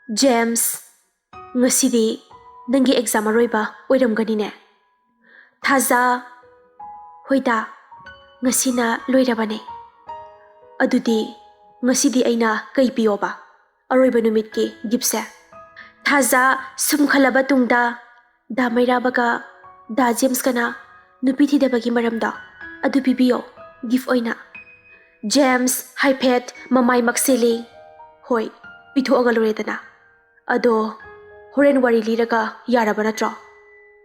James, ngasidi nangi exam aroiba oiramganine. Thaza, hoida, ngasina loirabane. Adudi, ngasidi aina kai piyoba. Aroiba numitki gipse. Thaza sumkhalaba tungda da mairabaga da James kana nupiti debagi maramda adu pibiyo gift oina. James haipet mamai makseli. Hoi, pithoaga loredana. Ado horen wari liraga yaraba natro.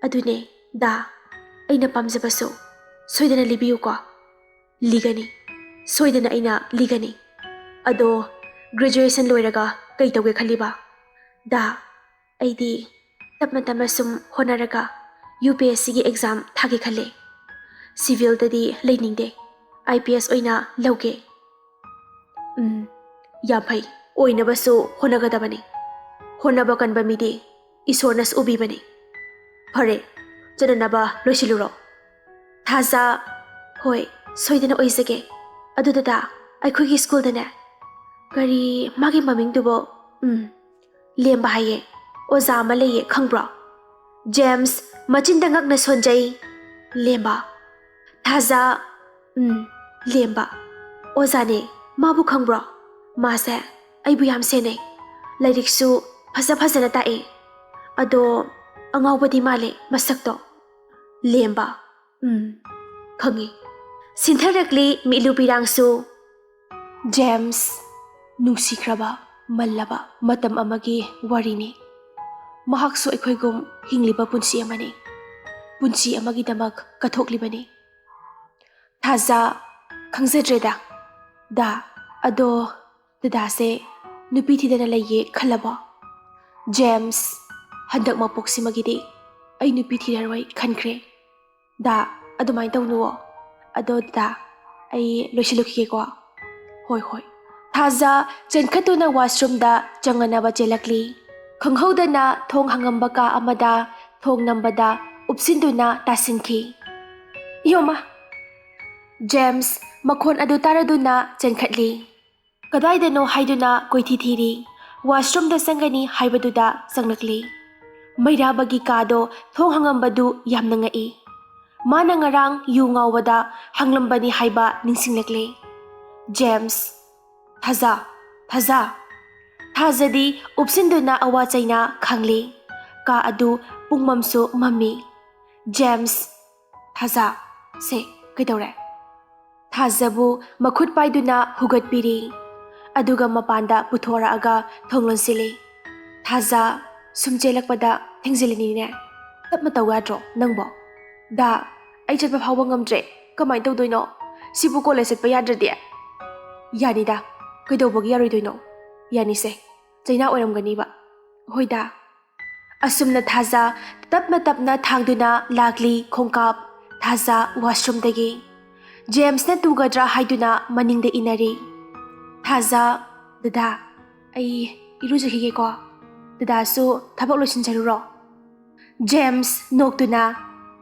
Adune da aina pamjabaso soidana libiyo ko. Ligani. Soidana aina ligani. Ado graduation loiraga kai tawge khaliba. Da aidi tapna sum honaraga UPSC gi exam thage khale. Civil dadi leining IPS oina lauge. Yapai oina baso honaga dabani. Honaba kanba midi isornas ubi bani. Pare jananaba loisiluro. Thaza hoi soidana oisage. Adudada aikhogi school dane. Kari magi maming dubo lemba haye. Oza ama leye khangbro. James machinda ngakna sonjai. Lemba. Thaza lemba. Oza ne mabu khangbro. Mase aibu yam sene. Lairiksu fazana tae. Ado angawbadi male masakto. Lemba. Khangi. Sintherakli milupirangsu. James nungsikraba mallaba matam amagi warini. Mahaksu aikhoigum hingliba punsi amani. Punsi amagi damak kathoklibani. Thaza khangzadreda. Da ado dada se nupi thidana laye khalaba. James handak mapoksi magidi ay nupi thidarwai khankre. Da adumai tawnuwo. Ado da ay loisilukhi ko. Hoi. Thaza chenkhatuna washroom da changanaba chelakli. Khanghaudana thong hangamba ka amada thong nambada upsinduna tasinki. Yoma. James makhon adu taraduna chenkhatli. Kadaidano haiduna koithi thiri. Washroom da sangani haibaduda sanglakli. Mairabagi kado thong hangambadu yamna ngai. Mana ngarang yu ngawada hanglambani haiba ningsinglakli. James Thaza. Thazadi upsinduna awa chaina khangli. Ka adu pungmamsu mami. James Thaza se kaidore. Thazabu makhut paiduna hugat piri. Aduga mapanda puthora aga thonglon sili. Thaza sumjelakpada thingzilini ne. Tapma tawgadro nangbo. Da ai chatpa phawba ngamdre kamai tawdoino. Sibu college setpa yadrade. Yanida kaidawbagi yaroidoino. Yani se chaina oiramgani ba. Hoida. Asumna Thaza tapna thangduna lagli khongkap. Thaza washroom dagi. James na tugadra haiduna maningda inari. Thaza dada ay irujahige ko. Dada su thabak losinjaruro. James noktuna.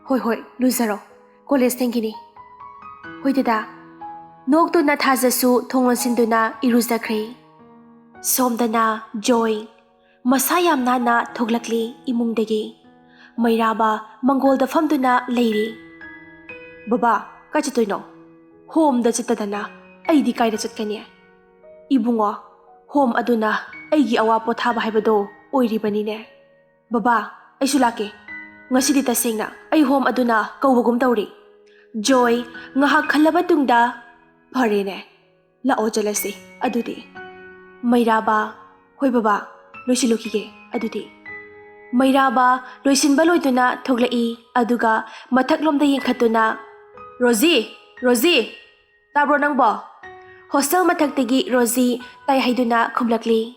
Hoi luzaro. College tengini. Hoi dada. Noktuna Thaza su thonglon sinduna irujakre. Somdana Joy. Masayam nana thoglakli imungdagi. Mairaba Mangolda famduna leiri. Baba, kachatoino. Home da chitadana. Aidi kaida chatkani. Ibungo, home aduna aigi awapo thaba haibado oiribanine. Baba, aisu lake. Ngasidi tasengna ai home aduna kawbagum tawri. Joy, ngahak khalaba tungda pharene. Lao jalasi adudi. Mairaba, hoi baba, loisilukige adudi. Mairaba loisinba loiduna thoglai aduga mathaklomda yengkhatuna. Rosie, tabro nangbo. Hostel mathaktagi Rosie tai haiduna khumlakli.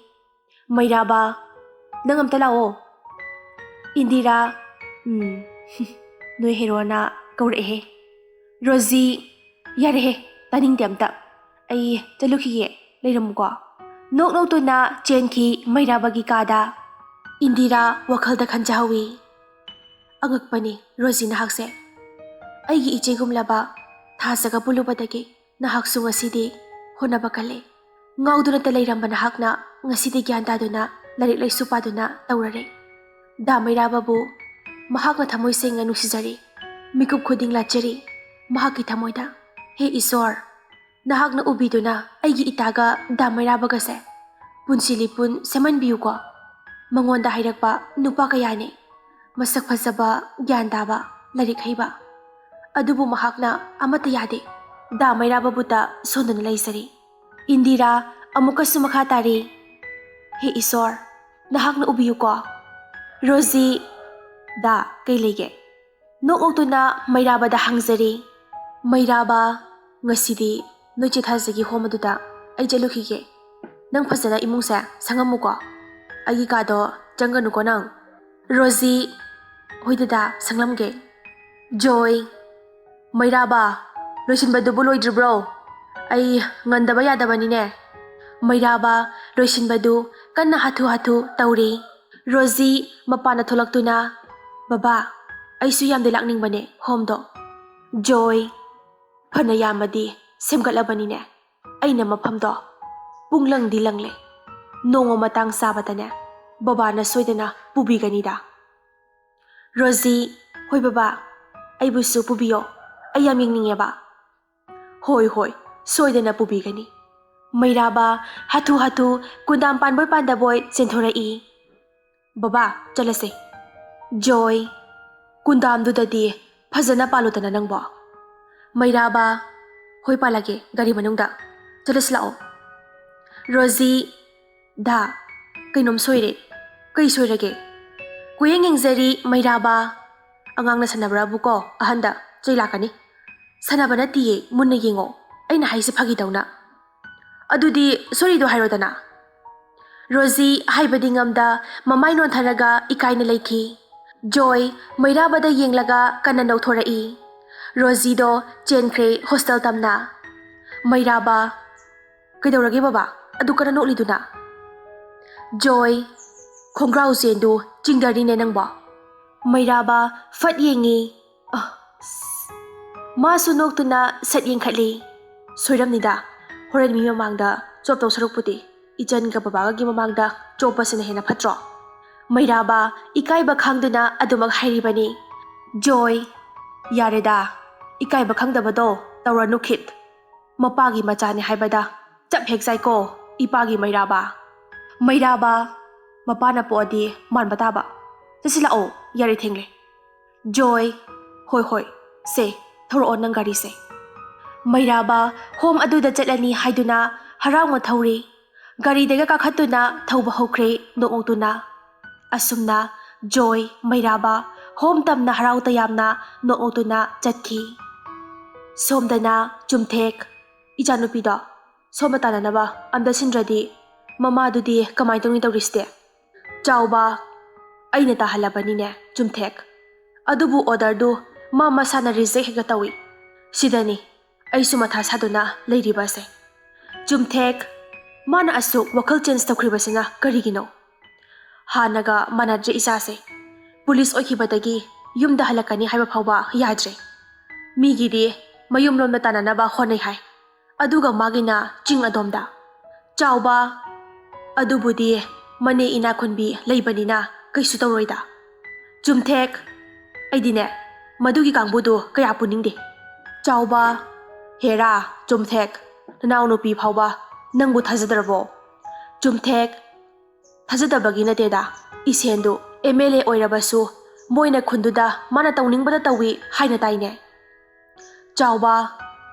Mairaba, nangamta lao. Indira, noi herona kaurahe. Rosie, yarehe, taning diamta. Ay chalukhiye leiramko. Nok tuna chenki Mairabagi kada. Indira wakhalda khanjahawi. Angakpani Rosie nahakse. Aigi ichegumlaba Thazaga pulubadagi nahaksu ngasidi honaba kale. Ngawduna talairam nahakna ngasidi gyantaduna ꯂꯥꯏꯔꯤꯛ ꯂꯥꯏꯁꯨ ꯄꯥꯗꯨꯅ ꯇꯧꯔꯔꯦ꯫ ꯗꯥ ꯃꯩꯔꯥꯕꯕꯨ ꯃꯍꯥꯛꯅ ꯊꯃꯣꯏ ꯁꯦꯡꯅ ꯅꯨꯡꯁꯤꯖꯔꯤ꯫ ꯃꯤꯀꯨꯞ ꯈꯨꯗꯤꯡ ꯂꯥꯠꯆꯔꯤ ꯃꯍꯥꯛꯀꯤ ꯊꯃꯣꯏꯗ꯫ ꯍꯦ ꯏꯁꯣꯔ, ꯅꯍꯥꯛꯅ ꯎꯕꯤꯗꯨꯅ ꯑꯩꯒꯤ ꯏꯇꯥꯒ ꯗꯥ ꯃꯩꯔꯥꯕꯒꯁꯦ ꯄꯨꯟꯁꯤ ꯂꯤꯄꯨꯟ ꯁꯦꯝꯍꯟꯕꯤꯌꯨꯀꯣ꯫ ꯃꯉꯣꯟꯗ ꯍꯥꯏꯔꯛꯄ ꯅꯨꯄꯥ ꯀꯌꯥꯅꯤ, ꯃꯁꯛ ꯐꯖꯕ, ꯒ꯭ꯌꯥꯟ ꯇꯥꯕ, ꯂꯥꯏꯔꯤꯛ ꯍꯩꯕ, ꯑꯗꯨꯕꯨ ꯃꯍꯥꯛꯅ ꯑꯃꯠꯇ ꯌꯥꯗꯦ꯫ ꯗꯥ ꯃꯩꯔꯥꯕꯕꯨꯇ ꯁꯣꯟꯗꯨꯅ ꯂꯩꯖꯔꯤ꯫ ꯏꯟꯗꯤꯔꯥ ꯑꯃꯨꯛꯀꯁꯨ ꯃꯈꯥ ꯇꯥꯔꯤ꯫ ꯍꯦ ꯏꯁꯣꯔ, ꯅꯍꯥꯛꯅ ꯎꯕꯤꯌꯨꯀꯣ꯫ ꯔꯣꯖꯤ, ꯗꯥ ꯀꯩ ꯂꯩꯒꯦ? ꯅꯣꯛꯅꯣꯛꯇꯨꯅ ꯃꯩꯔꯥꯕꯗ ꯍꯪꯖꯔꯤ꯫ ꯃꯩꯔꯥꯕ, ꯉꯁꯤꯗꯤ ꯅꯣꯏ ꯆꯦ ꯊꯥꯖꯒꯤ ꯍꯣꯝ ꯑꯗꯨꯗ ꯑꯩ ꯆꯠꯂꯨꯈꯤꯒꯦ꯫ ꯅꯪ ꯐꯖꯅ ꯏꯃꯨꯡꯁꯦ ꯁꯪꯉꯝꯃꯨꯀꯣ꯫ ꯑꯩꯒꯤ ꯀꯥꯗꯣ ꯆꯪꯒꯅꯨꯀꯣ ꯅꯪ꯫ ꯔꯣꯖꯤ, ꯍꯣꯏ ꯗꯥꯗꯥ ꯁꯪꯂꯝꯒꯦ꯫ ꯖꯣꯏ, ꯃꯩꯔꯥꯕ, ꯂꯣꯏꯁꯤꯟꯕꯗꯨꯕꯨ ꯂꯣꯏꯗ꯭ꯔꯤꯕ꯭ꯔꯣ? ꯑꯩ ꯉꯟꯗꯕ ꯌꯥꯗꯕꯅꯤꯅꯦ꯫ ꯃꯩꯔꯥꯕ ꯂꯣꯏꯁꯤꯟꯕꯗꯨ ꯀꯟꯅ ꯍꯥꯊꯨ ꯍꯥꯊꯨ ꯇꯧꯔꯤ꯫ ꯔꯣꯖꯤ ꯃꯄꯥꯟꯗ ꯊꯣꯛꯂꯛꯇꯨꯅ, ꯕꯕꯥ, ꯑꯩꯁꯨ ꯌꯥꯝꯅ ꯂꯥꯛꯅꯤꯡꯕꯅꯦ ꯍꯣꯝꯗꯣ꯫ ꯖꯣꯏ, ꯐꯅ ꯌꯥꯝꯃꯗꯤ ꯁꯦꯝꯒꯠꯂꯕꯅꯤꯅꯦ ꯑꯩꯅ ꯃꯐꯝꯗꯣ꯫ ꯄꯨꯡꯂꯪꯗꯤ ꯂꯪꯂꯦ꯫ ꯅꯣꯡꯃ ꯃꯇꯥꯡ ꯆꯥꯕꯗꯅꯦ ꯕꯕꯥꯅ ꯁꯣꯏꯗꯅ ꯄꯨꯕꯤꯒꯅꯤꯗ꯫ ꯔꯣꯖꯤ, ꯍꯣꯏ ꯕꯕꯥ, ꯑꯩꯕꯨꯁꯨ ꯄꯨꯕꯤꯌꯣ, ꯑꯩ ꯌꯥꯝ ꯌꯦꯡꯅꯤꯡꯉꯦꯕ꯫ ꯍꯣꯏ ꯍꯣꯏ, ꯁꯣꯏꯗꯅ ꯄꯨꯕꯤꯒꯅꯤ꯫ ꯃꯩꯔꯥꯕ ꯍꯥꯊꯨ ꯍꯥꯊꯨ ꯀꯨꯟꯗꯥꯝ ꯄꯥꯟꯕꯣꯏ ꯄꯥꯟꯗꯕꯣꯏ ꯆꯦꯟꯊꯣꯔꯛꯏ꯫ ꯕꯕꯥ ꯆꯠꯂꯁꯦ꯫ ꯖꯣꯏ, ꯀꯨꯟꯗꯥꯝꯗꯨꯗꯗꯤ ꯐꯖꯅ ꯄꯥꯜꯂꯨꯗꯅ ꯅꯪꯕꯣ꯫ ꯃꯩꯔꯥꯕ, ꯍꯣꯏ ꯄꯥꯜꯂꯒꯦ ꯒꯥꯔꯤ ꯃꯅꯨꯡꯗ, ꯆꯠꯂꯁꯤ ꯂꯥꯛꯑꯣ꯫ ꯔꯣꯖꯤ, ꯗꯥ, ꯀꯩꯅꯣꯝ ꯁꯣꯏꯔꯦ꯫ ꯀꯩ ꯁꯣꯏꯔꯒꯦ? ꯀꯨꯌꯦꯡ ꯌꯦꯡꯖꯔꯤ ꯃꯩꯔꯥꯕ꯫ ꯑꯉꯥꯡꯅ ꯁꯥꯟꯅꯕ꯭ꯔꯥꯕꯨꯀꯣ ꯑꯍꯟꯗ ꯆꯩ ꯂꯥꯛꯀꯅꯤ꯫ ꯁꯥꯟꯅꯕ ꯅꯠꯇꯤꯌꯦ, ꯃꯨꯟꯅ ꯌꯦꯡꯉꯣ, ꯑꯩꯅ ꯍꯥꯏꯁꯦ ꯐꯥꯒꯤꯗꯧꯅ꯫ ꯑꯗꯨꯗꯤ ꯁꯣꯔꯤꯗꯣ ꯍꯥꯏꯔꯣꯗꯅ꯫ ꯔꯣꯖꯤ ꯍꯥꯏꯕꯗꯤ ꯉꯝꯗ ꯃꯃꯥꯏ ꯅꯣꯟꯊꯔꯒ ꯏꯀꯥꯏꯅ ꯂꯩꯈꯤ꯫ ꯖꯣꯏ ꯃꯩꯔꯥꯕꯗ ꯌꯦꯡꯂꯒ ꯀꯟꯅ ꯅꯧꯊꯣꯔꯛꯏ꯫ ꯔꯣꯖꯤꯗꯣ ꯆꯦꯟꯈ꯭ꯔꯦ ꯍꯣꯁꯇꯦꯜ ꯇꯝꯅ꯫ ꯃꯩꯔꯥꯕ, ꯀꯩꯗꯧꯔꯒꯦ ꯕꯕꯥ? ꯑꯗꯨ ꯀꯟꯅ ꯅꯣꯛꯂꯤꯗꯨꯅ? ꯖꯣꯏ, ꯈꯣꯡꯒ꯭ꯔꯥꯎ ꯆꯦꯟꯗꯨ ꯆꯤꯡꯗꯔꯤꯅꯦ ꯅꯪꯕꯣ꯫ ꯃꯩꯔꯥꯕ ꯐꯠ ꯌꯦꯡꯉꯤ꯫ ꯃꯥꯁꯨ ꯅꯣꯛꯇꯨꯅ ꯁꯠ ꯌꯦꯡꯈꯠꯂꯤ꯫ ꯁꯣꯏꯔꯝꯅꯤꯗ, ꯍꯣꯔꯦꯟ ꯃꯤ ꯃꯃꯥꯡꯗ ꯆꯣꯞꯇꯧ ꯁꯔꯨꯛꯄꯨꯗꯤ ꯏꯆꯟꯒ ꯕꯕꯥꯒꯒꯤ ꯃꯃꯥꯡꯗ ꯆꯣꯞꯄꯁꯤꯅ ꯍꯦꯟꯅ ꯐꯠꯇ꯭ꯔꯣ? ꯃꯩꯔꯥꯕ ꯏꯀꯥꯏꯕ ꯈꯥꯡꯗꯨꯅ ꯑꯗꯨꯃꯛ ꯍꯥꯏꯔꯤꯕꯅꯤ꯫ ꯖꯣꯏ, ꯌꯥꯔꯦꯗꯥ, ꯏꯀꯥꯏꯕ ꯈꯪꯗꯕꯗꯣ ꯇꯧꯔꯅꯨ ꯈꯤꯠ꯫ ꯃꯄꯥꯒꯤ ꯃꯆꯥꯅꯦ ꯍꯥꯏꯕꯗ ꯆꯞ ꯍꯦꯛ ꯆꯥꯏꯀꯣ ꯏꯄꯥꯒꯤ ꯃꯩꯔꯥꯕ꯫ ꯃꯩꯔꯥꯕ, ꯃꯄꯥꯅ ꯄꯣꯛꯑꯗꯤ ꯃꯥꯟꯕ ꯇꯥꯕ꯫ ꯆꯠꯁꯤ ꯂꯥꯛꯑꯣ, ꯌꯥꯔꯦ ꯊꯦꯡꯂꯦ꯫ ꯖꯣꯏ, ꯍꯣꯏ ꯍꯣꯏ, ꯁꯦ ꯊꯧꯔꯛꯑꯣ ꯅꯪ ꯒꯥꯔꯤꯁꯦ꯫ ꯃꯩꯔꯥꯕ ꯍꯣꯝ ꯑꯗꯨꯗ ꯆꯠꯂꯅꯤ ꯍꯥꯏꯗꯨꯅ ꯍꯔꯥꯎꯅ ꯊꯧꯔꯤ꯫ ꯒꯥꯔꯤꯗꯒ ꯀꯥꯈꯠꯇꯨꯅ ꯊꯧꯕ ꯍꯧꯈ꯭ꯔꯦ ꯅꯣꯛꯅꯣꯛꯇꯨꯅ꯫ ꯑꯁꯨꯝꯅ ꯖꯣꯏ, ꯃꯩꯔꯥꯕ ꯍꯣꯝ ꯇꯝꯅ ꯍꯔꯥꯎ ꯇꯌꯥꯝꯅ ꯅꯣꯛꯅꯣꯛꯇꯨꯅ ꯆꯠꯈꯤ꯫ ꯁꯣꯝꯗꯅ ꯆꯨꯝꯊꯦꯛ, ꯏꯆꯥꯅꯨꯄꯤꯗꯣ ꯁꯣꯝꯕ ꯇꯥꯅꯅꯕ ꯑꯝꯇ ꯁꯤꯟꯗ꯭ꯔꯗꯤ ꯃꯃꯥꯗꯨꯗꯤ ꯀꯃꯥꯏ ꯇꯧꯅꯤ ꯇꯧꯔꯤꯁꯤꯗꯤ? ꯆꯥꯎꯕ, ꯑꯩꯅ ꯇꯥꯍꯜꯂꯕꯅꯤꯅꯦ ꯆꯨꯝꯊꯦꯛ, ꯑꯗꯨꯕꯨ ꯑꯣꯔꯗꯔꯗꯨ ꯃꯥ ꯃꯁꯥꯅ ꯔꯤꯖꯦꯛ ꯍꯦꯛꯇ ꯇꯧꯏ꯫ ꯁꯤꯗꯅꯤ ꯑꯩꯁꯨ ꯃꯊꯥ ꯁꯥꯗꯨꯅ ꯂꯩꯔꯤꯕꯁꯦ꯫ ꯆꯨꯝꯊꯦꯛ, ꯃꯥꯅ ꯑꯁꯨꯛ ꯋꯥꯈꯜ ꯆꯦꯟꯖ ꯇꯧꯈ꯭ꯔꯤꯕꯁꯤꯅ ꯀꯔꯤꯒꯤꯅꯣ? ꯍꯥꯟꯅꯒ ꯃꯥꯟꯅꯗ꯭ꯔꯦ ꯏꯆꯥꯁꯦ꯫ ꯄꯨꯂꯤꯁ ꯑꯣꯏꯈꯤꯕꯗꯒꯤ ꯌꯨꯝꯗ ꯍꯜꯂꯛꯀꯅꯤ ꯍꯥꯏꯕ ꯐꯥꯎꯕ ꯌꯥꯗ꯭ꯔꯦ꯫ ꯃꯤꯒꯤꯗꯤ ꯃꯌꯨꯝꯂꯣꯝꯗ ꯇꯥꯅꯅꯕ ꯍꯣꯠꯅꯩ ꯍꯥꯏ, ꯑꯗꯨꯒ ꯃꯥꯒꯤꯅ ꯆꯤꯡ ꯑꯗꯣꯝꯗ꯫ ꯆꯥꯎꯕ, ꯑꯗꯨꯕꯨꯗꯤ ꯃꯅꯦ ꯏꯅꯥꯈꯨꯟꯕꯤ ꯂꯩꯕꯅꯤꯅ ꯀꯩꯁꯨ ꯇꯧꯔꯣꯏꯗ꯫ ꯆꯨꯝꯊꯦꯛ, ꯑꯩꯗꯤꯅꯦ ꯃꯗꯨꯒꯤ ꯀꯥꯡꯕꯨꯗꯨ ꯀꯌꯥ ꯄꯨꯅꯤꯡꯗꯦ꯫ ꯆꯥꯎꯕ, ꯍꯦꯔꯥ ꯆꯨꯝꯊꯦꯛ, ꯅꯅꯥꯎꯅꯨꯄꯤ ꯐꯥꯎꯕ ꯅꯪꯕꯨ ꯊꯥꯖꯗ꯭ꯔꯕꯣ? ꯆꯨꯝꯊꯦꯛ, ꯊꯥꯖꯗꯕꯒꯤ ꯅꯠꯇꯦꯗ, ꯏꯁꯦꯟꯗꯨ MLA ꯑꯣꯏꯔꯕꯁꯨ ꯃꯣꯏꯅ ꯈꯨꯟꯗꯨꯗ ꯃꯥꯅ ꯇꯧꯅꯤꯡꯕꯗ ꯇꯧꯏ ꯍꯥꯏꯅ ꯇꯥꯏꯅꯦ꯫ ꯆꯥꯎꯕ,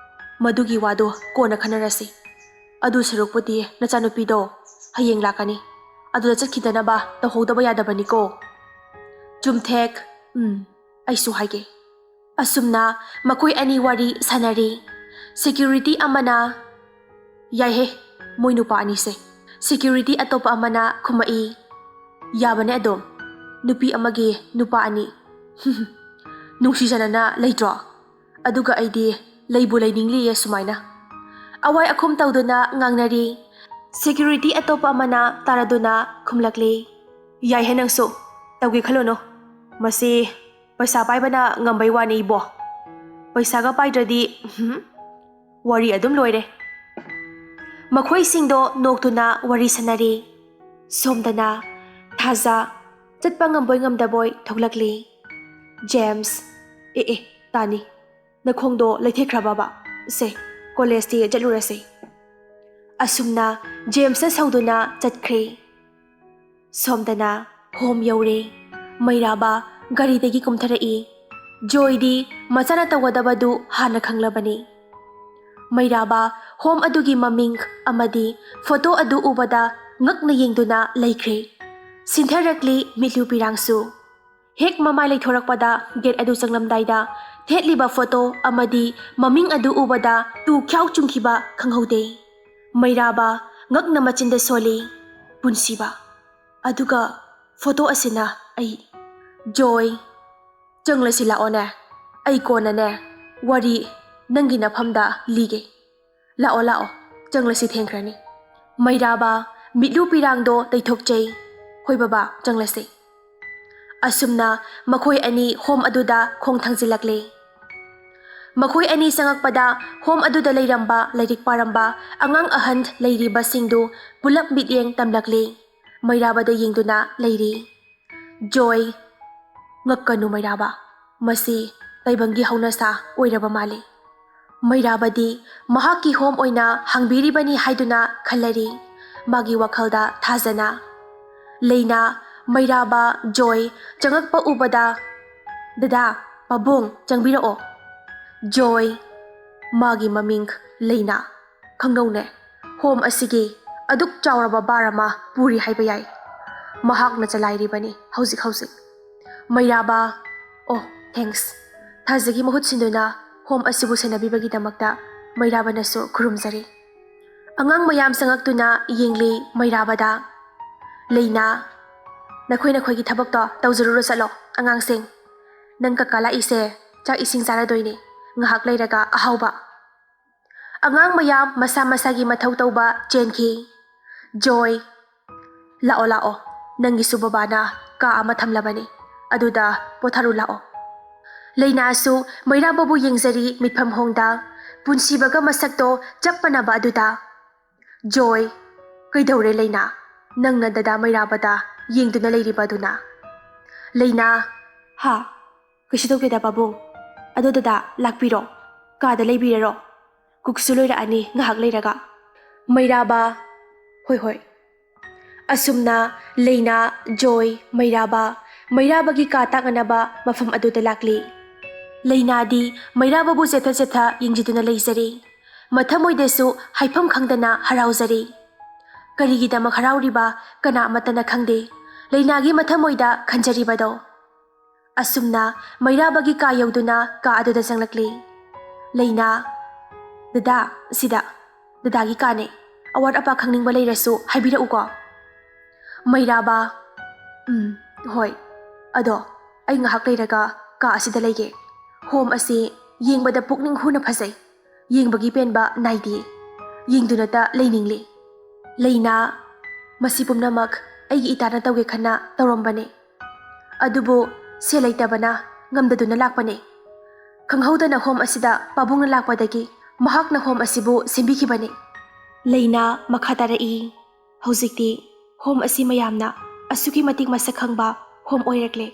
ꯃꯗꯨꯒꯤ ꯋꯥꯗꯨ ꯀꯣꯟꯅ ꯈꯟꯅꯔꯁꯤ꯫ ꯑꯗꯨ ꯁꯔꯨꯛꯄꯨꯗꯤ ꯅꯆꯥꯅꯨꯄꯤꯗꯣ ꯍꯌꯦꯡ ꯂꯥꯛꯀꯅꯤ, ꯑꯗꯨꯗ ꯆꯠꯈꯤꯗꯅꯕ ꯇꯧꯍꯧꯗꯕ ꯌꯥꯗꯕꯅꯤꯀꯣ꯫ ꯆꯨꯝꯊꯦꯛ, ꯑꯩꯁꯨ ꯍꯥꯏꯒꯦ꯫ ꯑꯁꯨꯝꯅ ꯃꯈꯣꯏ ꯑꯅꯤ ꯋꯥꯔꯤ ꯁꯥꯟꯅꯔꯤ꯫ ꯁꯦꯀ꯭ꯌꯨꯔꯤꯇꯤ ꯑꯃꯅ, ꯌꯥꯏꯍꯦ ꯃꯣꯏ ꯅꯨꯄꯥ ꯑꯅꯤꯁꯦ꯫ ꯁꯦꯀ꯭ꯌꯨꯔꯤꯇꯤ ꯑꯇꯣꯞꯄ ꯑꯃꯅ ꯈꯨꯝꯃꯛꯏ꯫ ꯌꯥꯕꯅꯦ ꯑꯗꯨꯝ, ꯅꯨꯄꯤ ꯑꯃꯒꯤ ꯅꯨꯄꯥ ꯑꯅꯤ꯫ ꯅꯨꯡꯁꯤꯖꯅꯅ ꯂꯩꯇ꯭ꯔꯣ? ꯑꯗꯨꯒ ꯑꯩꯗꯤ ꯂꯩꯕꯨ ꯂꯩꯅꯤꯡꯂꯤꯌꯦ ꯁꯨꯃꯥꯏꯅ꯫ ꯑꯋꯥꯏ ꯑꯈꯨꯝ ꯇꯧꯗꯨꯅ ꯉꯥꯡꯅꯔꯤ꯫ ꯁꯦꯀ꯭ꯌꯨꯔꯤꯇꯤ ꯑꯇꯣꯞꯄ ꯑꯃꯅ ꯇꯥꯔꯗꯨꯅ ꯈꯨꯝꯂꯛꯂꯤ꯫ ꯌꯥꯏꯍꯦ ꯅꯪꯁꯨ, ꯇꯧꯒꯦ ꯈꯜꯂꯨꯅꯨ, ꯃꯁꯤ ꯄꯩꯁꯥ ꯄꯥꯏꯕꯅ ꯉꯝꯕꯩ ꯋꯥꯅꯤ ꯏꯕꯣ꯫ ꯄꯩꯁꯥꯒ ꯄꯥꯏꯗ꯭ꯔꯗꯤ ꯋꯥꯔꯤ ꯑꯗꯨꯝ ꯂꯣꯏꯔꯦ꯫ ꯃꯈꯣꯏꯁꯤꯡꯗꯣ ꯅꯣꯛꯇꯨꯅ ꯋꯥꯔꯤ ꯁꯥꯟꯅꯔꯤ꯫ ꯁꯣꯝꯗꯅ ꯊꯥꯖ ꯆꯠꯄ ꯉꯝꯕꯣꯏ ꯉꯝꯗꯕꯣꯏ ꯊꯣꯛꯂꯛꯂꯤ꯫ ꯖꯦꯝꯁ, ꯇꯥꯅꯤ, ꯅꯈꯣꯡꯗꯣ ꯂꯩꯊꯦꯛꯈ꯭ꯔꯕꯕ? ꯁꯦ, ꯀꯣꯂꯦꯖꯇꯤ ꯆꯠꯂꯨꯔꯁꯤ꯫ ꯑꯁꯨꯝꯅ ꯖꯦꯝꯁꯅ ꯁꯧꯗꯨꯅ ꯆꯠꯈ꯭ꯔꯦ꯫ ꯁꯣꯝꯗꯅ ꯍꯣꯝ ꯌꯧꯔꯦ꯫ ꯃꯩꯔꯥꯕ ꯒꯥꯔꯤꯗꯒꯤ ꯀꯨꯝꯊꯔꯛꯏ꯫ ꯖꯣꯏꯗꯤ ꯃꯆꯥꯅ ꯇꯧꯒꯗꯕꯗꯨ ꯍꯥꯟꯅ ꯈꯪꯂꯕꯅꯤ꯫ ꯃꯩꯔꯥꯕ ꯍꯣꯝ ꯑꯗꯨꯒꯤ ꯃꯃꯤꯡ ꯑꯃꯗꯤ ꯐꯣꯇꯣ ꯑꯗꯨ ꯎꯕꯗ ꯉꯛꯅ ꯌꯦꯡꯗꯨꯅ ꯂꯩꯈ꯭ꯔꯦ꯫ ꯁꯤꯟꯊꯔꯛꯂꯤ ꯃꯤꯠꯂꯨ ꯄꯤꯔꯥꯡꯁꯨ꯫ ꯍꯦꯛ ꯃꯃꯥꯏ ꯂꯩꯊꯣꯔꯛꯄꯗ ꯒꯦꯠ ꯑꯗꯨ ꯆꯪꯂꯝꯗꯥꯏꯗ ꯊꯦꯠꯂꯤꯕ ꯐꯣꯇꯣ ꯑꯃꯗꯤ ꯃꯃꯤꯡ ꯑꯗꯨ ꯎꯕꯗ ꯇꯨ ꯈ꯭ꯌꯥꯎ ꯆꯨꯡꯈꯤꯕ ꯈꯪꯍꯧꯗꯦ꯫ ꯃꯩꯔꯥꯕ ꯉꯛꯅ ꯃꯆꯤꯟꯗ ꯁꯣꯜꯂꯤ꯫ ꯄꯨꯟꯁꯤꯕ, ꯑꯗꯨꯒ ꯐꯣꯇꯣ ꯑꯁꯤꯅ ꯑꯩ꯫ ꯖꯣꯏ, ꯆꯪꯂꯁꯤ ꯂꯥꯛꯑꯣꯅꯦ, ꯑꯩ ꯀꯣꯟꯅꯅꯦ ꯋꯥꯔꯤ ꯅꯪꯒꯤ ꯅꯐꯝꯗ ꯂꯤꯒꯦ꯫ ꯂꯥꯛꯑꯣ, ꯆꯪꯂꯁꯤ, ꯊꯦꯡꯈ꯭ꯔꯅꯤ꯫ ꯃꯩꯔꯥꯕ ꯃꯤꯠꯂꯨ ꯄꯤꯔꯥꯡꯗꯣ ꯇꯩꯊꯣꯛꯆꯩ꯫ ꯍꯣꯏ ꯕꯕꯥ, ꯆꯪꯂꯁꯤ꯫ ꯑꯁꯨꯝꯅ ꯃꯈꯣꯏ ꯑꯅꯤ ꯍꯣꯝ ꯑꯗꯨꯗ ꯈꯣꯡ ꯊꯥꯡꯖꯤꯜꯂꯛꯂꯦ꯫ ꯃꯈꯣꯏ ꯑꯅꯤ ꯆꯪꯉꯛꯄꯗ ꯍꯣꯝ ꯑꯗꯨꯗ ꯂꯩꯔꯝꯕ ꯂꯥꯏꯔꯤꯛ ꯄꯥꯔꯝꯕ ꯑꯉꯥꯡ ꯑꯍꯟ ꯂꯩꯔꯤꯕꯁꯤꯡꯗꯨ ꯄꯨꯂꯞ ꯃꯤꯠꯌꯦꯡ ꯇꯝꯂꯛꯂꯤ꯫ ꯃꯩꯔꯥꯕꯗ ꯌꯦꯡꯗꯨꯅ ꯂꯩꯔꯤ꯫ ꯖꯣꯏ, ꯉꯛꯀꯅꯨ ꯃꯩꯔꯥꯕ, ꯃꯁꯤ ꯇꯥꯏꯕꯪꯒꯤ ꯍꯧꯅꯁꯥ ꯑꯣꯏꯔꯕ ꯃꯥꯜꯂꯤ꯫ ꯃꯩꯔꯥꯕꯗꯤ ꯃꯍꯥꯛꯀꯤ ꯍꯣꯝ ꯑꯣꯏꯅ ꯍꯥꯡꯕꯤꯔꯤꯕꯅꯤ ꯍꯥꯏꯗꯨꯅ ꯈꯜꯂꯔꯤ ꯃꯥꯒꯤ ꯋꯥꯈꯜꯗ ꯊꯥꯖꯅ꯫ ꯂꯩꯅꯥ ꯃꯩꯔꯥꯕ ꯖꯣꯏ ꯆꯪꯉꯛꯄ ꯎꯕꯗ, ꯗꯗꯥ, ꯄꯥꯕꯨꯡ, ꯆꯪꯕꯤꯔꯛꯑꯣ꯫ ꯖꯣꯏ, ꯃꯥꯒꯤ ꯃꯃꯤꯡ ꯂꯩꯅꯥ, ꯈꯪꯅꯧꯅꯦ, ꯍꯣꯝ ꯑꯁꯤꯒꯤ ꯑꯗꯨꯛ ꯆꯥꯎꯔꯕ ꯕꯥꯔ ꯑꯃ ꯄꯨꯔꯤ ꯍꯥꯏꯕ ꯌꯥꯏ꯫ ꯃꯍꯥꯛꯅ ꯆꯂꯥꯏꯔꯤꯕꯅꯤ ꯍꯧꯖꯤꯛ꯫ ꯃꯩꯔꯥꯕ, ꯑꯣ, ꯊꯦꯡꯛꯁ, ꯊꯥꯖꯒꯤ ꯃꯍꯨꯠ ꯁꯤꯟꯗꯨꯅ ꯍꯣꯝ ꯑꯁꯤꯕꯨ ꯁꯦꯟꯅꯕꯤꯕꯒꯤꯗꯃꯛꯇ ꯃꯩꯔꯥꯕꯅꯁꯨ ꯈꯨꯔꯨꯝꯖꯔꯤ꯫ ꯑꯉꯥꯡ ꯃꯌꯥꯝ ꯆꯪꯉꯛꯇꯨꯅ ꯌꯦꯡꯂꯤ ꯃꯩꯔꯥꯕꯗ꯫ ꯂꯩꯅꯥ, ꯅꯈꯣꯏꯒꯤ ꯊꯕꯛꯇꯣ ꯇꯧꯖꯔꯨꯔꯣ, ꯆꯠꯂꯣ꯫ ꯑꯉꯥꯡꯁꯤꯡ, ꯅꯪ ꯀꯀꯥ ꯂꯥꯛꯏꯁꯦ ꯆꯥꯛ ꯏꯁꯤꯡ ꯆꯥꯔꯗꯣꯏꯅꯤ, ꯉꯥꯏꯍꯥꯛ ꯂꯩꯔꯒ ꯑꯍꯥꯎꯕ꯫ ꯑꯉꯥꯡ ꯃꯌꯥꯝ ꯃꯁꯥ ꯃꯁꯥꯒꯤ ꯃꯊꯧ ꯇꯧꯕ ꯆꯦꯟꯈꯤ꯫ ꯖꯣꯏ, ꯂꯥꯛꯑꯣ, ꯅꯪꯒꯤꯁꯨ ꯕꯕꯥꯅ ꯀꯥ ꯑꯃ ꯊꯝꯂꯕꯅꯤ, ꯑꯗꯨꯗ ꯄꯣꯊꯥꯔꯨ ꯂꯥꯛꯑꯣ꯫ ꯂꯩꯅꯥꯁꯨ ꯃꯩꯔꯥꯕꯕꯨ ꯌꯦꯡꯖꯔꯤ ꯃꯤꯠꯐꯝ ꯍꯣꯡꯗ, ꯄꯨꯟꯁꯤꯕꯒ ꯃꯁꯛꯇꯣ ꯆꯞ ꯃꯥꯟꯅꯕ ꯑꯗꯨꯗ꯫ ꯖꯣꯏ, ꯀꯩꯗꯧꯔꯦ ꯂꯩꯅꯥ, ꯅꯪꯅ ꯗꯗꯥ ꯃꯩꯔꯥꯕꯗ ꯌꯦꯡꯗꯨꯅ ꯂꯩꯔꯤꯕ ꯑꯗꯨꯅ? ꯂꯩꯅꯥ, ꯍꯥ, ꯀꯩꯁꯨ ꯇꯧꯗꯦꯗ ꯄꯥꯕꯨꯡ, ꯑꯗꯣ ꯗꯗꯥ ꯂꯥꯛꯄꯤꯔꯣ, ꯀꯥꯗ ꯂꯩꯕꯤꯔꯔꯣ, ꯀꯨꯛꯁꯨ ꯂꯣꯏꯔꯛꯑꯅꯤ ꯉꯥꯏꯍꯥꯛ ꯂꯩꯔꯒ꯫ ꯃꯩꯔꯥꯕ, ꯍꯣꯏ꯫ ꯑꯁꯨꯝꯅ ꯂꯩꯅꯥ, ꯖꯣꯏ, ꯃꯩꯔꯥꯕꯒꯤ ꯀꯥ ꯇꯥꯛꯅꯅꯕ ꯃꯐꯝ ꯑꯗꯨꯗ ꯂꯥꯛꯂꯤ꯫ ꯂꯩꯅꯥꯗꯤ ꯃꯩꯔꯥꯕꯕꯨ ꯆꯦꯠꯊ ꯌꯦꯡꯖꯗꯨꯅ ꯂꯩꯖꯔꯤ꯫ ꯃꯊꯃꯣꯏꯗꯁꯨ ꯍꯥꯏꯐꯝ ꯈꯪꯗꯅ ꯍꯔꯥꯎꯖꯔꯤ꯫ ꯀꯔꯤꯒꯤꯗꯃꯛ ꯍꯔꯥꯎꯔꯤꯕ ꯀꯅꯥ ꯑꯃꯠꯇꯅ ꯈꯪꯗꯦ ꯂꯩꯅꯥꯒꯤ ꯃꯊꯃꯣꯏꯗ ꯈꯟꯖꯔꯤꯕꯗꯣ꯫ ꯑꯁꯨꯝꯅ ꯃꯩꯔꯥꯕꯒꯤ ꯀꯥ ꯌꯧꯗꯨꯅ ꯀꯥ ꯑꯗꯨꯗ ꯆꯪꯂꯛꯂꯤ꯫ ꯂꯩꯅꯥ, ꯗꯗꯥ, ꯁꯤꯗ ꯗꯗꯥꯒꯤ ꯀꯥꯅꯦ, ꯑꯋꯥꯠ ꯑꯄꯥ ꯈꯪꯅꯤꯡꯕ ꯂꯩꯔꯁꯨ ꯍꯥꯏꯕꯤꯔꯛꯎꯀꯣ꯫ ꯃꯩꯔꯥꯕ, ꯍꯣꯏ, ꯑꯗꯣ ꯑꯩ ꯉꯥꯏꯍꯥꯛ ꯂꯩꯔꯒ ꯀꯥ ꯑꯁꯤꯗ ꯂꯩꯒꯦ꯫ ꯍꯣꯝ ꯑꯁꯤ ꯌꯦꯡꯕꯗ ꯄꯨꯛꯅꯤꯡ ꯍꯨꯅ ꯐꯖꯩ, ꯌꯦꯡꯕꯒꯤ ꯄꯦꯟꯕ ナꯏꯗꯦ, ꯌꯦꯡꯗꯨꯅꯇ ꯂꯩꯅꯤꯡꯂꯤ꯫ ꯂꯩꯅꯥ, ꯃꯁꯤ ꯄꯨꯝꯅꯃꯛ ꯑꯩꯒꯤ ꯏꯇꯥꯅ ꯇꯧꯒꯦ ꯈꯟꯅ ꯇꯧꯔꯝꯕꯅꯦ, ꯑꯗꯨꯕꯨ ꯁꯦꯜ ꯂꯩꯇꯕꯅ ꯉꯝꯗꯗꯨꯅ ꯂꯥꯛꯄꯅꯦ꯫ ꯈꯪꯍꯧꯗꯅ ꯍꯣꯝ ꯑꯁꯤꯗ ꯄꯥꯕꯨꯡꯅ ꯂꯥꯛꯄꯗꯒꯤ ꯃꯍꯥꯛꯅ ꯍꯣꯝ ꯑꯁꯤꯕꯨ ꯁꯦꯝꯕꯤꯈꯤꯕꯅꯦ꯫ ꯂꯩꯅꯥ ꯃꯈꯥ ꯇꯥꯔꯛꯏ꯫ ꯍꯧꯖꯤꯛꯇꯤ ꯍꯣꯝ ꯑꯁꯤ ꯃꯌꯥꯝꯅ ꯑꯁꯨꯛꯀꯤ ꯃꯇꯤꯛ ꯃꯁꯛ ꯈꯪꯕ ꯍꯣꯝ ꯑꯣꯏꯔꯛꯂꯦ꯫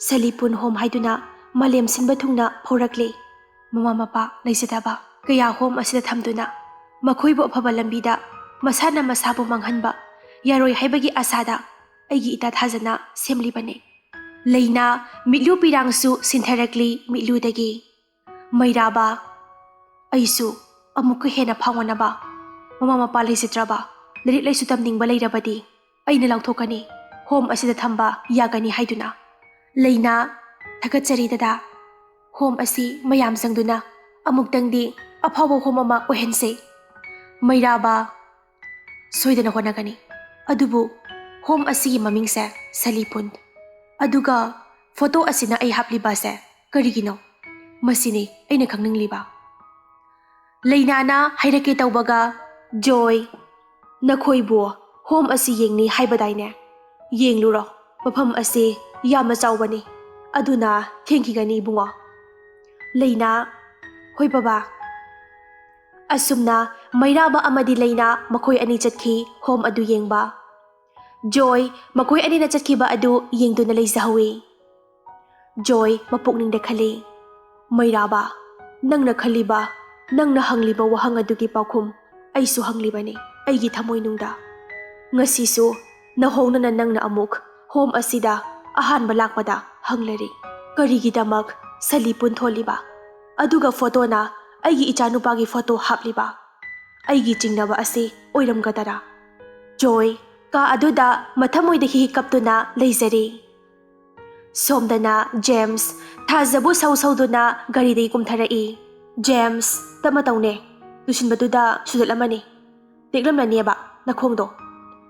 ꯁꯂꯤꯄꯨꯟ ꯍꯣꯝ ꯍꯥꯏꯗꯨꯅ ꯃꯥꯂꯦꯝ ꯁꯤꯟꯕ ꯊꯨꯡꯅ ꯐꯥꯎꯔꯛꯂꯦ꯫ ꯃꯃꯥ ꯃꯄꯥ ꯂꯩꯖꯗꯕ ꯀꯌꯥ ꯍꯣꯝ ꯑꯁꯤꯗ ꯊꯝꯗꯨꯅ ꯃꯈꯣꯏꯕꯨ ꯑꯐꯕ ꯂꯝꯕꯤꯗ ꯃꯁꯥꯅ ꯃꯁꯥꯕꯨ ꯃꯥꯡꯍꯟꯕ ꯌꯥꯔꯣꯏ ꯍꯥꯏꯕꯒꯤ ꯑꯁꯥꯗ ꯑꯩꯒꯤ ꯏꯇꯥ ꯊꯥꯖꯅ ꯁꯦꯝꯂꯤꯕꯅꯦ꯫ ꯂꯩꯅꯥ ꯃꯤꯠꯂꯨ ꯄꯤꯔꯥꯡꯁꯨ ꯁꯤꯟꯊꯔꯛꯂꯤ ꯃꯤꯠꯂꯨꯗꯒꯤ꯫ ꯃꯩꯔꯥꯕ, ꯑꯩꯁꯨ ꯑꯃꯨꯛꯀ ꯍꯦꯟꯅ ꯐꯥꯎꯅꯅꯕ ꯃꯃꯥ ꯃꯄꯥ ꯂꯩꯖꯗ꯭ꯔꯕ ꯂꯥꯏꯔꯤꯛ ꯂꯥꯏꯁꯨ ꯇꯝꯅꯤꯡꯕ ꯂꯩꯔꯕꯗꯤ ꯑꯩꯅ ꯂꯥꯎꯊꯣꯛꯀꯅꯤ, ꯍꯣꯝ ꯑꯁꯤꯗ ꯊꯝꯕ ꯌꯥꯒꯅꯤ ꯍꯥꯏꯗꯨꯅ꯫ ꯂꯩꯅꯥ, ꯊꯥꯒꯠꯆꯔꯤ ꯗꯗꯥ, ꯍꯣꯝ ꯑꯁꯤ ꯃꯌꯥꯝ ꯆꯪꯗꯨꯅ ꯑꯃꯨꯛꯇꯪꯗꯤ ꯑꯐꯥꯎꯕ ꯍꯣꯝ ꯑꯃ ꯑꯣꯏꯍꯟꯁꯦ꯫ ꯃꯩꯔꯥꯕ, ꯁꯣꯏꯗꯅ ꯍꯣꯠꯅꯒꯅꯤ, ꯑꯗꯨꯕꯨ ꯍꯣꯝ ꯑꯁꯤꯒꯤ ꯃꯃꯤꯡꯁꯦ ꯁꯂꯤꯄꯨꯟ, ꯑꯗꯨꯒ ꯐꯣꯇꯣ ꯑꯁꯤꯅ ꯑꯩ ꯍꯥꯞꯂꯤꯕꯁꯦ ꯀꯔꯤꯒꯤꯅꯣ? ꯃꯁꯤꯅꯤ ꯑꯩꯅ ꯈꯪꯅꯤꯡꯂꯤꯕ꯫ ꯂꯩꯅꯥꯅ ꯍꯥꯏꯔꯛꯀꯦ ꯇꯧꯕꯒ, ꯖꯣꯏ, ꯅꯈꯣꯏꯕꯨ ꯍꯣꯝ ꯑꯁꯤ ꯌꯦꯡꯅꯤ ꯍꯥꯏꯕꯗꯥꯏꯅꯦ? ꯌꯦꯡꯂꯨꯔꯣ, ꯃꯐꯝ ꯑꯁꯤ ꯌꯥꯝꯅ ꯆꯥꯎꯕꯅꯤ, ꯑꯗꯨꯅ ꯊꯦꯡꯈꯤꯒꯅꯤ ꯏꯕꯨꯡꯉꯣ꯫ ꯂꯩꯅꯥ, ꯍꯣꯏ ꯕꯕꯥ꯫ ꯑꯁꯨꯝꯅ ꯃꯩꯔꯥꯕ ꯑꯃꯗꯤ ꯂꯩꯅꯥ ꯃꯈꯣꯏ ꯑꯅꯤ ꯆꯠꯈꯤ ꯍꯣꯝ ꯑꯗꯨ ꯌꯦꯡꯕ꯫ Joy, makoy anina chatkiba adu yengduna leizahawi. Joy, mapukningda khali. Mairaba, nangna khaliba, nangna hangliba wahang adugi paukhum, aisu hanglibani, aigi thamoy nungda. Ngasisu, nahongna na nangna amuk, home asida, ahanba lakpada, hanglari. Karigidamak, salipun tholiba. Aduga photo na, aigi ichanupagi photo hapliba. Aigi chingnaba asi, oiramgadara. Joy, ka aduda mathamoyda hihikaptuna leizari. Somdana James thazabu sauduna garidai kumtharai. James tamatawne lusinbaduda sudalamani. Teklamnanieba nakhongdo.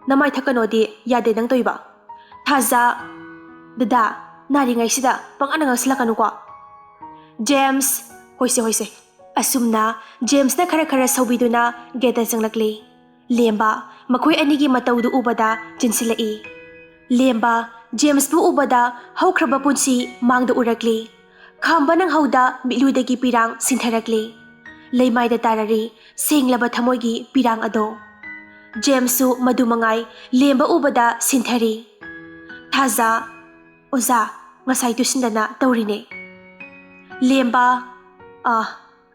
Namai thakanodi yade nang toiba. Thaza dada naringai sida panganang slakanuko. James hoise. Asumna James na khara saubiduna geda janglakli. Lemba makoy anigi matawdu ubada jinsilai. Lemba James bu ubada haukraba punsi mangda urakli. Khamba nang hauda miludagi pirang sintharakli. Leimaida tarari senglaba thamoygi pirang ado. James su madumangai lemba ubada sinthari. Thaza oza ngasai tusindana tawrine. Lemba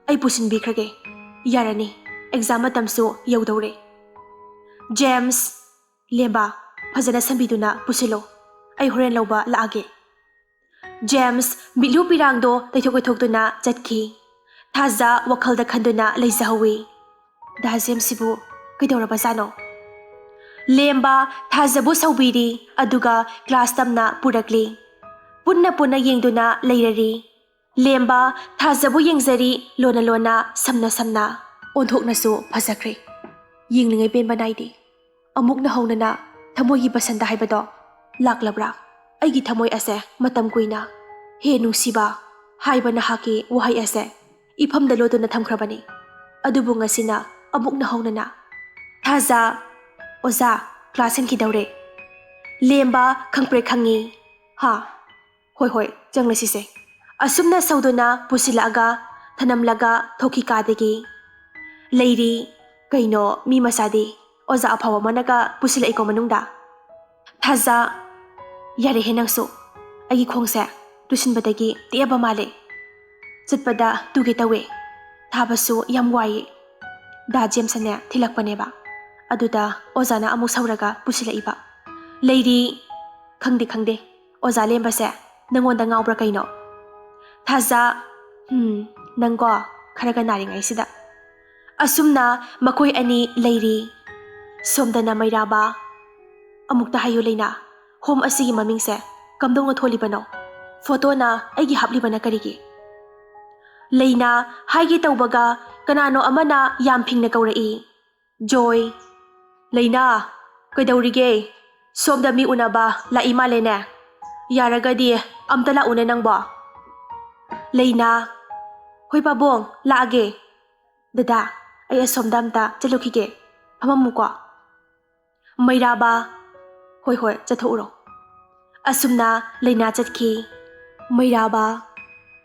ay pusinbikrage. Yarani exam matamsu yaudawre. James lemba fazana sambiduna pusilo. Ay horen lauba laage. James milu pirangdo taithok-taithokduna chatki. Thaza wakhalda khanduna leizahawi. Da James sibu kaidawraba jano. Lemba thazabu saubiri aduga class tamna purakli. Punna yengduna leirari. Lemba thazabu yengzari lona samna. Onthoknasu phazakre. Yenglingai penba naidi. Amuk na haunana thamoygi basanda haibado. Laklabra aigi thamoy ase matam kuina he nungsiba haiba na haki wahai ase ifamda loduna thamkhrabani adubu ngasina amuk na haunana. Thaza oza class ki dawre. Lemba khangpre khangi. Ha hoi janglasi se. Asumna sauduna pusilaga thanamlaga thoki kadegi. Leiri kaino mi masadi oza aphawa managa pusilai ko manungda. Thaza yare henangsu agi khongse tusinbadagi tiaba male. Chitpada tuge tawe. Thabasu yam waye. Da James ane thilakpaneba. Aduda ozana amuk sauraga pusilaiba. Leiri khangde oza lemba se nangonda ngawbra kaino. Thaza nanggo kharaga naringai sida. Asumna makoy ani leiri. Somdana mairaba amukta hayo leina. Home asigi mamingse kamdong tholibano. Photo na aigi haplibana karigi. Leina haigi tawbaga kanano amana yamping na kaurai. Joy Leina kaidawrige somda mi unaba la imalene. Yaragadi amtala una nang ba. Leina hoy pabong laage. Dada ay asomda amta chalukige pamamuko. Mairaba hoi chathouro. Asumna Leina chatki. Mairaba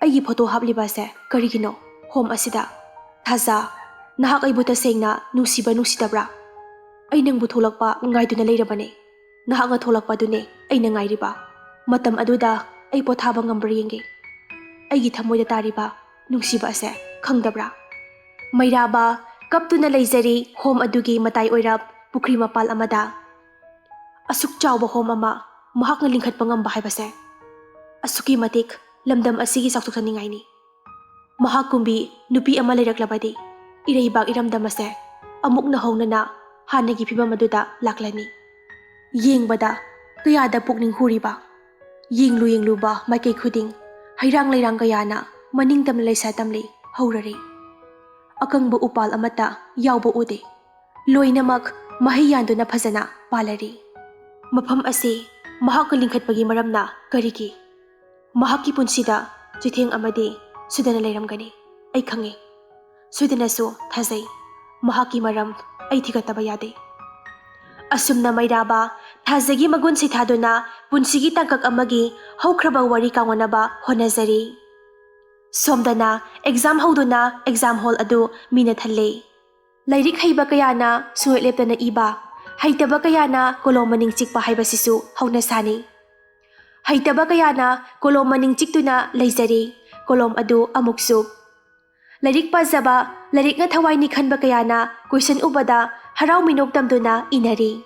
aigi photo hapliba se karigino home asida. Thaza nahak aibu tasengna nungsitabra. Ay nangbu tholakpa ngaiduna leirabane. Nahak nga tholakpa dune ay nangairiba. Matam aduda ay pothaba ngambra yenge. Aigi thamoyda tariba nungsiba ase khangdabra. Mairaba kaptuna leizari home adugi matai oirap pukri mapal amada. Asuk chawba home ama mahak nga lingkhat pangamba haibase. Asuki matik lamdam asigi saktuksaningai ni. Mahak kumbi nupi ama leiraklabadi iraibag iramdamase amuk na hongnana hanagi phibam aduda laklani. Yengbada kayada pukning huriba. Yenglu ba maikay khuding hairang leirang kayana maning tamna leisa tamli haurari. Akangba upal amata yawba ude. Loinamak mahiyando na phazana palari. Mafam asi mahak lingkhatpagi maramna karigi. Mahakki punsida chitheng amadi sudana leiramgani ay khangi. Sudanasu thazai mahakki maram ay thigataba yade. Asumna mairaba thazagi magun sithaduna punsigi tangkak amagi haukraba wari kangonaba honazari. Somdana exam hauduna exam hall adu mina thalle. Lairik haiba kayana suwet leptana iba Haytaba kayana kolom maning chikpa haibasisu hauna sani. Haytaba kayana kolom maning chiktuna leizari kolom adu amuksu. Larik pazaba larik nga thawai ni khanba kayana question ubada harau minok tamduna inari.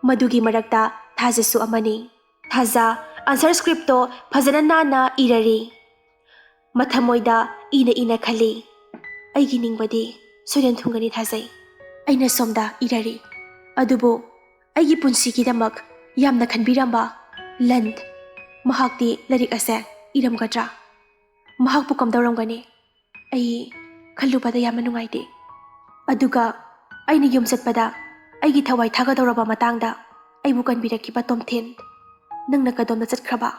Madugi marakta thajasu amani. Thaja answer scripto phajana nana irari. Mathamoida ina khali. Aigi ningbadi soidan thungani thajai. Aina somda irari. Adubo aigi punsigidamak yamna khanbiramba land mahakti larik ase iramgadra. Mahakpu kamdauramgani. Ai khalubada yamna nungaide. Aduga aina yum chatpada aigi thawai thagadawraba matangda aibu kanbirakiba tomthen nangna kadomna chatkraba.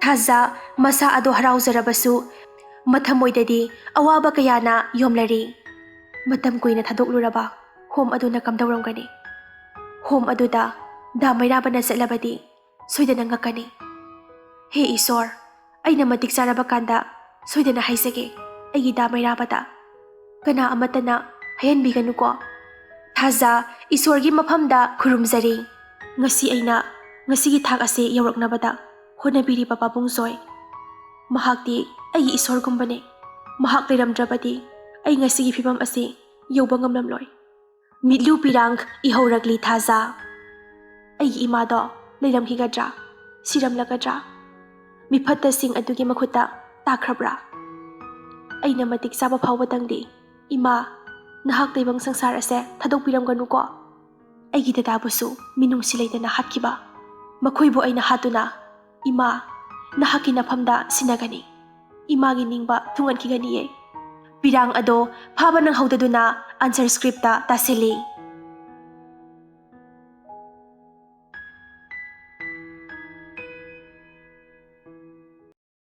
Thaja masa ado haraujarabasu mathamoidadi awaba kayana yomlari. Matam kuina thadokluraba home aduna kamdauramgani. Home aduda damairabana chatlabadi soidana ngakani. He Isor, aina matik charaba kanda soidana haisage aigi damairabada kana amatana hayanbiganuko. Thaja Isorgi mafamda khurumjari. Ngasi aina ngasigi thak ase yauraknabada honabiriba pabungsoy. Mahakti aigi Isor gumbane. Mahak leiramdrabadi ai ngasigi phibam ase yauba ngamlamloi. Mitlu pirang ihoragli Thaja. Aigi imado leiramhigadra siramlagadra. Mifatta sing adugi makhuta takrabra. Aina matik saba phawbatangdi ima nahak leibang sangsar ase thadokpiramganuko. Aigi dadabusu minungsi leitana hatkiba. Makhoibu aina hatuna ima nahaki nafamda sinagani. Imagi ningba thungankiganiye. Pirang ado phaba nang haudaduna answer scripta tasili.